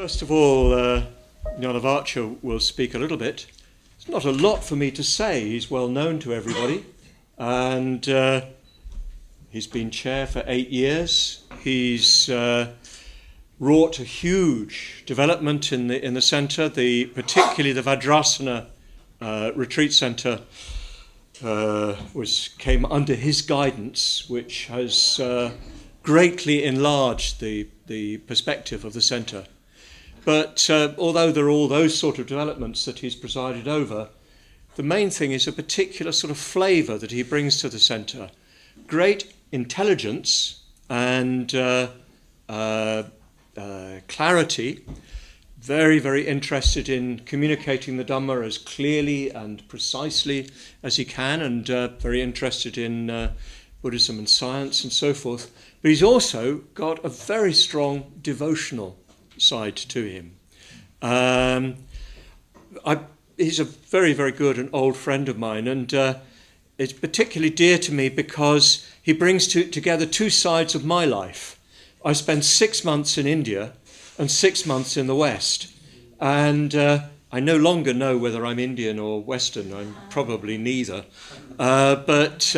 First of all, Jnanavaca will speak a little bit. It's not a lot for me to say. He's well known to everybody, and he's been chair for 8 years. He's wrought a huge development in the centre, particularly the Vajrasana retreat centre came under his guidance, which has greatly enlarged the perspective of the centre. But although there are all those sort of developments that he's presided over, the main thing is a particular sort of flavour that he brings to the centre. Great intelligence and clarity, very, very interested in communicating the Dhamma as clearly and precisely as he can, and very interested in Buddhism and science and so forth. But he's also got a very strong devotional side to him. He's a very, very good and old friend of mine, and it's particularly dear to me because he brings together two sides of my life. I spent 6 months in India and 6 months in the West, and I no longer know whether I'm Indian or Western. I'm probably neither. But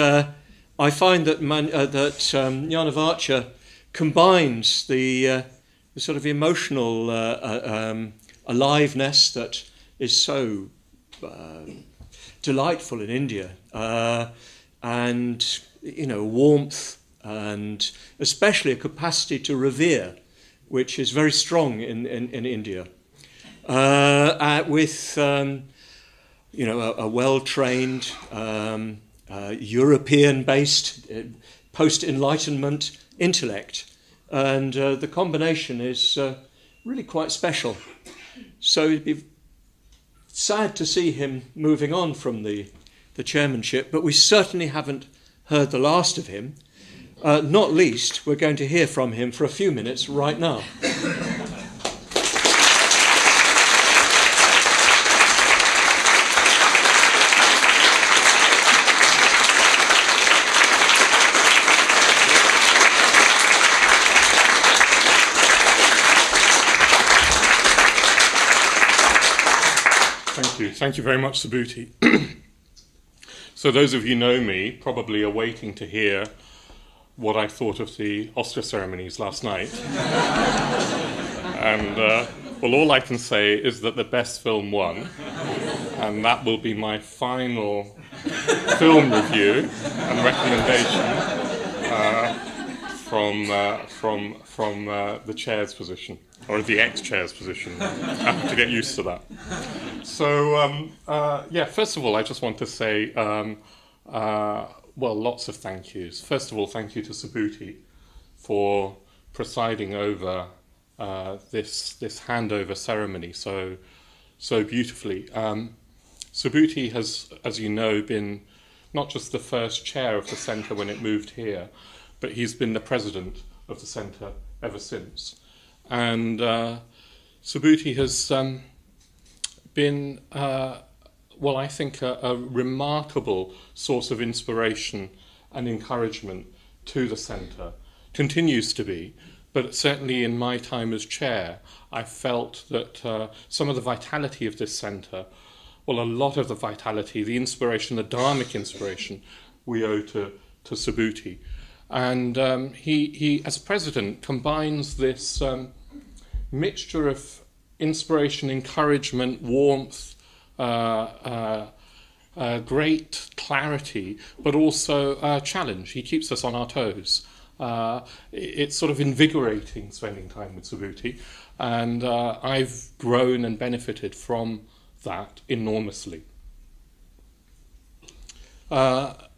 I find that Jnanavaca combines the sort of emotional aliveness that is so delightful in India, and warmth, and especially a capacity to revere, which is very strong in India, with a well-trained European-based post-Enlightenment intellect. And the combination is really quite special. So it'd be sad to see him moving on from the chairmanship, but we certainly haven't heard the last of him. Not least, we're going to hear from him for a few minutes right now. Thank you very much, Subhuti. So those of you who know me probably are waiting to hear what I thought of the Oscar ceremonies last night. And all I can say is that the best film won, and that will be my final film review and recommendation from the chair's position, or the ex-chair's position. I have to get used to that. So, first of all, I just want to say, lots of thank yous. First of all, thank you to Subhuti for presiding over this handover ceremony so beautifully. Subhuti has, as you know, been not just the first chair of the centre when it moved here, but he's been the president of the centre ever since. And Subhuti has been, I think, a remarkable source of inspiration and encouragement to the centre. Continues to be, but certainly in my time as chair, I felt that some of the vitality of this centre, a lot of the vitality, the inspiration, the dharmic inspiration, we owe to Subhuti. And he, as president, combines this mixture of inspiration, encouragement, warmth, great clarity, but also challenge. He keeps us on our toes. It's sort of invigorating spending time with Subhuti, and I've grown and benefited from that enormously.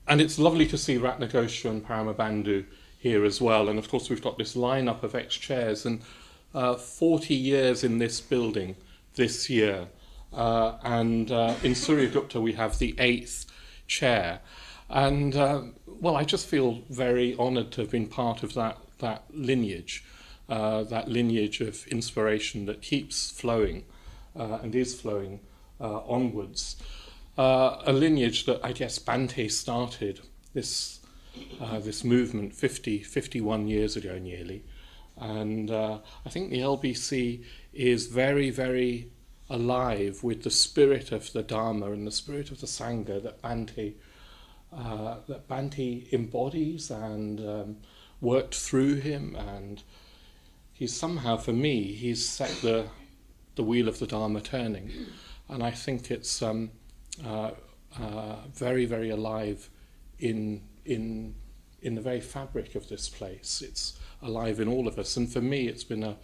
And it's lovely to see Ratnaghosa and Paramabandhu here as well. And of course, we've got this lineup of ex-chairs, and 40 years in this building this year. And in Suryagupta, we have the 8th chair. And, I just feel very honoured to have been part of that lineage of inspiration that keeps flowing and is flowing onwards. A lineage that I guess Bhante started this movement 51 years ago nearly, And I think the LBC is very, very alive with the spirit of the Dharma and the spirit of the Sangha that Bhante embodies and worked through him. And he's somehow, for me, he's set the wheel of the Dharma turning. And I think it's very, very alive in the very fabric of this place. It's alive in all of us. And for me, it's been a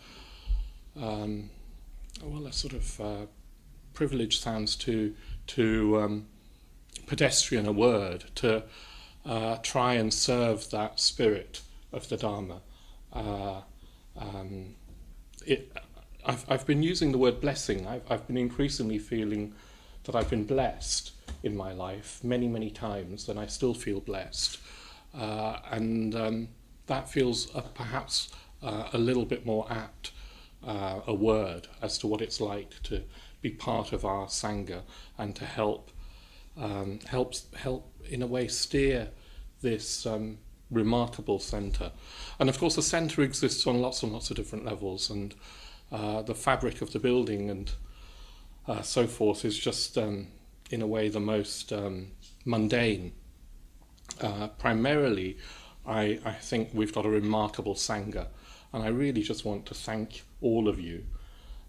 sort of privilege sounds too pedestrian a word, to try and serve that spirit of the Dharma. I've been using the word blessing. I've been increasingly feeling that I've been blessed in my life many, many times, and I still feel blessed. And that feels perhaps a little bit more apt a word as to what it's like to be part of our Sangha and to help in a way steer this remarkable centre. And of course the centre exists on lots and lots of different levels, and the fabric of the building and so forth is just in a way the most mundane. Primarily I think we've got a remarkable Sangha, and I really just want to thank all of you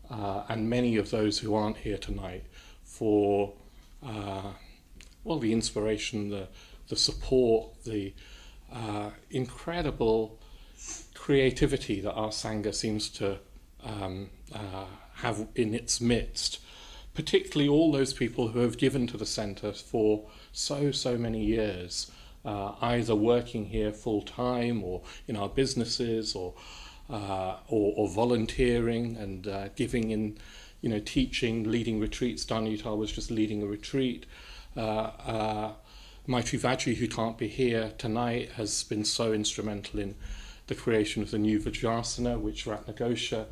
and many of those who aren't here tonight for the inspiration, the support, the incredible creativity that our Sangha seems to have in its midst, particularly all those people who have given to the centre for so many years, either working here full time or in our businesses or volunteering and giving in, teaching, leading retreats. Danuta was just leading a retreat. Maitri Vajri, who can't be here tonight, has been so instrumental in the creation of the new Vajrasana, which Ratnagosha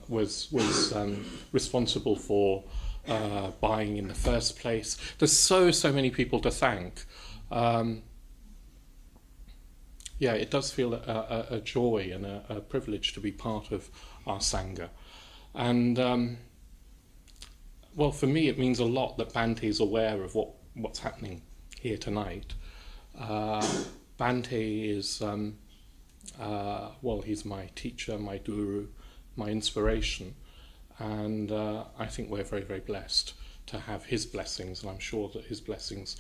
was responsible for buying in the first place. There's so many people to thank. It does feel a joy and a privilege to be part of our Sangha. And for me it means a lot that Bhante is aware of what's happening here tonight. Bhante is, he's my teacher, my guru, my inspiration, and I think we're very, very blessed to have his blessings, and I'm sure that his blessings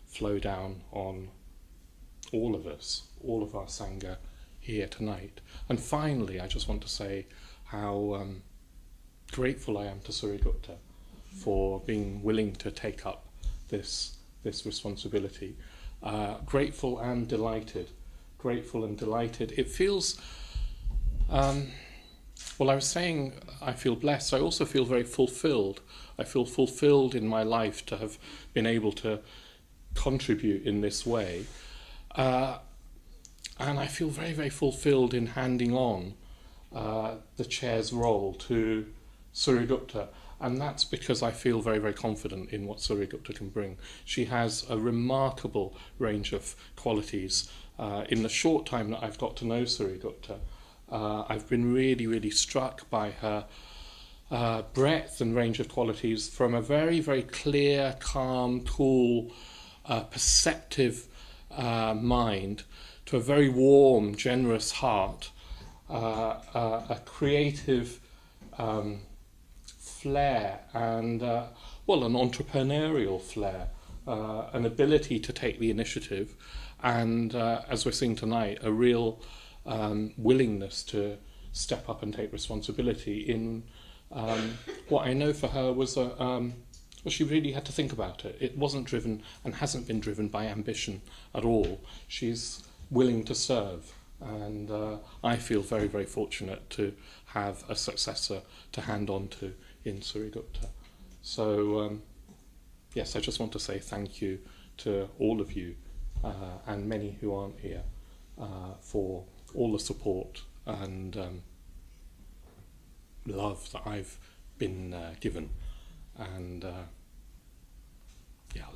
flow down on all of us, all of our Sangha here tonight. And finally, I just want to say how grateful I am to Suryagupta for being willing to take up this responsibility. Grateful and delighted. It feels, I was saying I feel blessed. I also feel very fulfilled. I feel fulfilled in my life to have been able to contribute in this way. And I feel very, very fulfilled in handing on the chair's role to Suryagupta. And that's because I feel very, very confident in what Suryagupta can bring. She has a remarkable range of qualities. In the short time that I've got to know Suryagupta, I've been really, really struck by her breadth and range of qualities, from a very, very clear, calm, cool, perceptive mind to a very warm, generous heart, a creative flair and an entrepreneurial flair, an ability to take the initiative, and as we're seeing tonight, a real willingness to step up and take responsibility in what I know for her was she really had to think about it. It wasn't driven and hasn't been driven by ambition at all. She's willing to serve, and I feel very, very fortunate to have a successor to hand on to in Suryagupta. So yes, I just want to say thank you to all of you and many who aren't here for all the support and love that I've been given. And I'll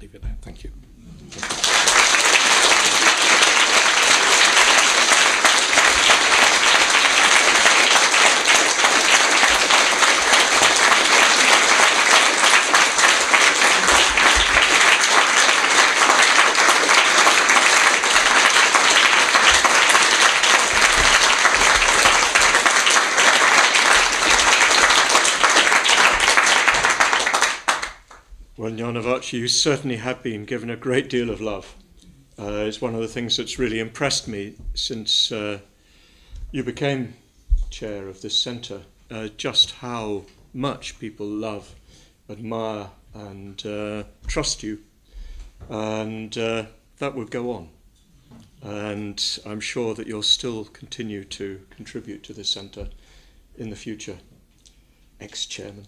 leave it there. Thank you. Jnanavaca, you certainly have been given a great deal of love. It's one of the things that's really impressed me since you became chair of this centre, just how much people love, admire and trust you. And that would go on. And I'm sure that you'll still continue to contribute to this centre in the future. Ex-chairman.